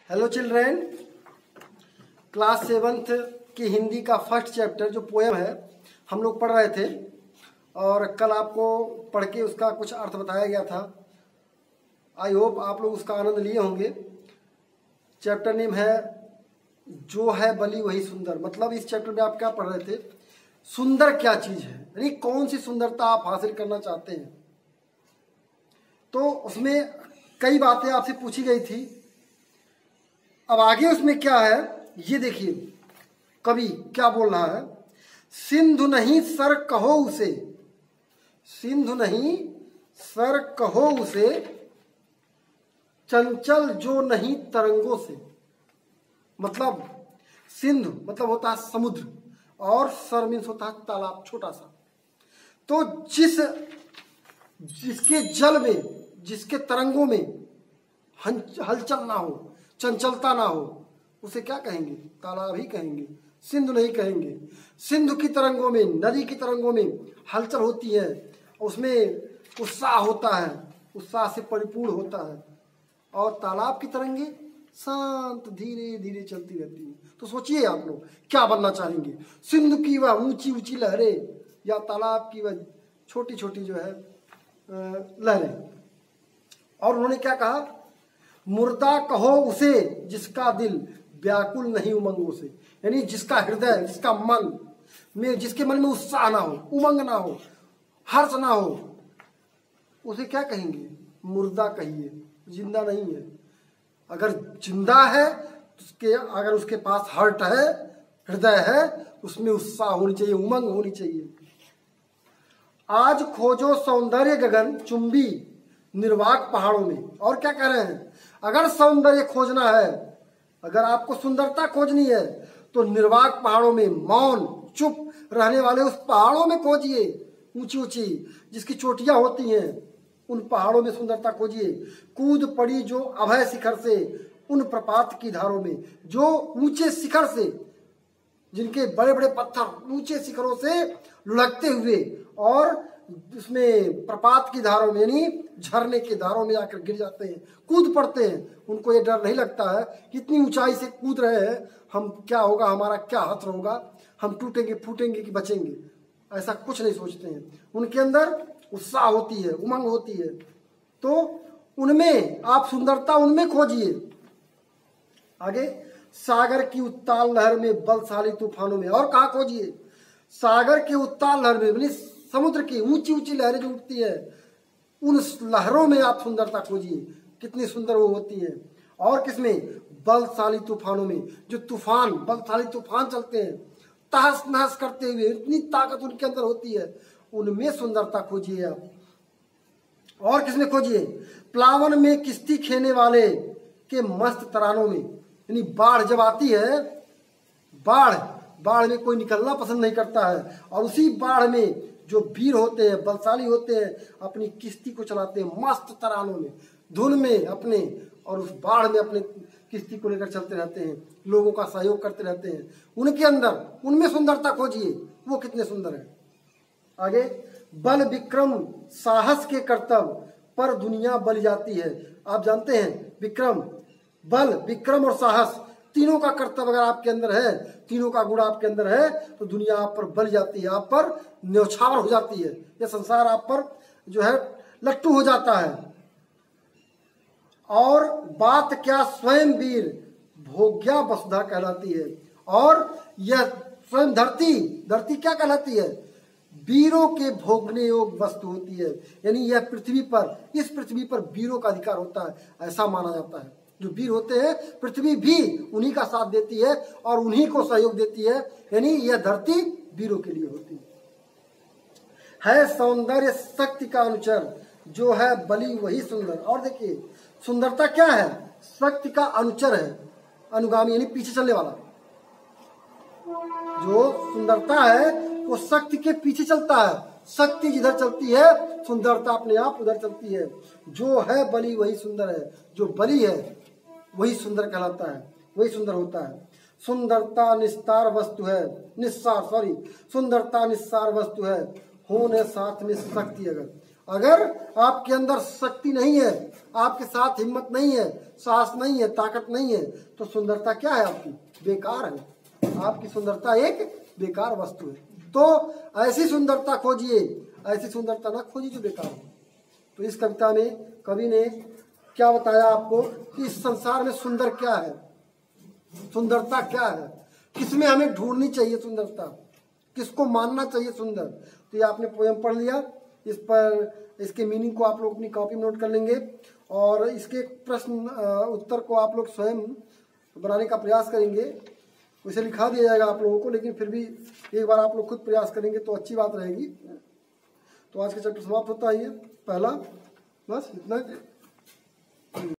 Hello children, class 7th की हिंदी का first chapter जो पोएम है हम लोग पढ़ रहे थे और कल आपको पढ़ के उसका कुछ अर्थ बताया गया था। आई होप आप लोग उसका आनंद लिए होंगे। चैप्टर नेम है जो है बली वही सुंदर। मतलब इस चैप्टर में आप क्या पढ़ रहे थे, सुंदर क्या चीज़ है, यानी कौन सी सुंदरता आप हासिल करना चाहते हैं। तो उसमें कई बातें आपसे पूछी गई थी। अब आगे उसमें क्या है ये देखिए, कवि क्या बोल रहा है। सिंधु नहीं सर कहो उसे, सिंधु नहीं सर कहो उसे, चंचल जो नहीं तरंगों से। मतलब सिंधु मतलब होता है समुद्र और सर मीन्स होता है तालाब, छोटा सा। तो जिसके जल में, जिसके तरंगों में हलचल ना हो, चंचलता ना हो, उसे क्या कहेंगे? तालाब ही कहेंगे, सिंधु नहीं कहेंगे। सिंधु की तरंगों में, नदी की तरंगों में हलचल होती है, उसमें उत्साह होता है, उत्साह से परिपूर्ण होता है। और तालाब की तरंगे शांत धीरे धीरे चलती रहती हैं। तो सोचिए आप लोग क्या बनना चाहेंगे, सिंधु की वह ऊंची ऊंची लहरें या तालाब की वह छोटी छोटी जो है लहरें। और उन्होंने क्या कहा, मुर्दा कहो उसे जिसका दिल व्याकुल नहीं उमंगों से। यानी जिसका हृदय, जिसका मन में, जिसके मन में उत्साह ना हो, उमंग ना हो, हर्ष ना हो, उसे क्या कहेंगे? मुर्दा कहिए, जिंदा नहीं है। अगर जिंदा है उसके, अगर उसके पास हर्ट है, हृदय है, उसमें उत्साह होनी चाहिए, उमंग होनी चाहिए। आज खोजो सौंदर्य गगन चुंबी निर्वाक पहाड़ों में। और क्या कह रहे हैं, अगर सौंदर्य खोजना है, अगर आपको सुंदरता खोजनी है तो निर्वाक पहाड़ों में, मौन चुप रहने वाले उस पहाड़ों में खोजिए, ऊंची ऊंची जिसकी चोटियां होती हैं, उन पहाड़ों में सुंदरता खोजिए। कूद पड़ी जो अभय शिखर से उन प्रपात की धारों में, जो ऊंचे शिखर से, जिनके बड़े बड़े पत्थर ऊंचे शिखरों से लुढ़कते हुए और उसमें प्रपात की धारों में, यानी झरने की धारों में आकर गिर जाते हैं, कूद पड़ते हैं। उनको ये डर नहीं लगता है कि इतनी ऊंचाई से कूद रहे हैं, हम क्या होगा, हमारा क्या हाथ होगा, हम टूटेंगे फूटेंगे कि बचेंगे, ऐसा कुछ नहीं सोचते हैं। उनके अंदर उत्साह होती है, उमंग होती है। तो उनमें आप सुंदरता उनमें खोजिए। आगे, सागर की उत्ताल लहर में बलशाली तूफानों में। और कहाँ खोजिए? सागर की उत्ताल लहर में, यानी समुद्र की ऊंची ऊंची लहरें जो उठती है, उन लहरों में आप सुंदरता खोजिए, कितनी सुंदर वो होती है। और किसमें? बलशाली तूफानों में, जो तूफान, बलशाली तूफान चलते हैं तहस नहस करते हुए, इतनी ताकत उनके अंदर होती है, उनमें सुंदरता खोजिए आप। और किसमें खोजिए? प्लावन में किश्ती खेने वाले के मस्त तरानों में। यानी बाढ़ जब आती है, बाढ़ में कोई निकलना पसंद नहीं करता है, और उसी बाढ़ में जो वीर होते हैं, बलशाली होते हैं, अपनी किश्ती को चलाते हैं मस्त तरानों में, धुन में अपने, और उस बाढ़ में अपने किश्ती को लेकर चलते रहते हैं, लोगों का सहयोग करते रहते हैं। उनके अंदर, उनमें सुंदरता खोजिए, वो कितने सुंदर है। आगे, बल विक्रम साहस के कर्तव्य पर दुनिया बल जाती है। आप जानते हैं विक्रम, बल, विक्रम और साहस, तीनों का कर्तव्य अगर आपके अंदर है, तीनों का गुण आपके अंदर है, तो दुनिया आप पर बल जाती है, आप पर न्यौछावर हो जाती है, यह संसार आप पर जो है लट्टू हो जाता है। और बात क्या स्वयं वीर भोग्या वसुधा कहलाती है। और यह स्वयं धरती क्या कहलाती है? वीरों के भोगने योग वस्तु होती है। यानी यह पृथ्वी पर, इस पृथ्वी पर वीरों का अधिकार होता है, ऐसा माना जाता है। जो वीर होते हैं, पृथ्वी भी उन्हीं का साथ देती है और उन्हीं को सहयोग देती है, यानी यह धरती वीरों के लिए होती है। सौंदर्य शक्ति का अनुचर, जो है बली वही सुंदर। और देखिए, सुंदरता क्या है? शक्ति का अनुचर है, अनुगामी, यानी पीछे चलने वाला। जो सुंदरता है वो शक्ति के पीछे चलता है, शक्ति जिधर चलती है सुंदरता अपने आप उधर चलती है। जो है बली वही सुंदर है, जो बली है वही सुंदर कहलाता है, वही सुंदर होता है। सुंदरता निस्तार वस्तु है, सुंदरता निस्सार वस्तु है, होने साथ में शक्ति अगर। अगर आपके अंदर शक्ति नहीं है, आपके साथ हिम्मत नहीं है, साहस नहीं है, ताकत नहीं है, तो सुंदरता क्या है आपकी? बेकार है। आपकी सुंदरता एक बेकार वस्तु है। तो ऐसी सुंदरता खोजिए, ऐसी सुंदरता ना खोजिए जो बेकार हो। तो इस कविता में कवि ने क्या बताया आपको कि इस संसार में सुंदर क्या है, सुंदरता क्या है, किसमें हमें ढूंढनी चाहिए सुंदरता, किसको मानना चाहिए सुंदर। तो ये आपने पोयम पढ़ लिया। इस पर इसके मीनिंग को आप लोग अपनी कॉपी में नोट कर लेंगे और इसके प्रश्न उत्तर को आप लोग स्वयं बनाने का प्रयास करेंगे। उसे लिखा दिया जाएगा आप लोगों को, लेकिन फिर भी एक बार आप लोग खुद प्रयास करेंगे तो अच्छी बात रहेगी। तो आज का चैप्टर समाप्त होता है ये पहला, बस इतना।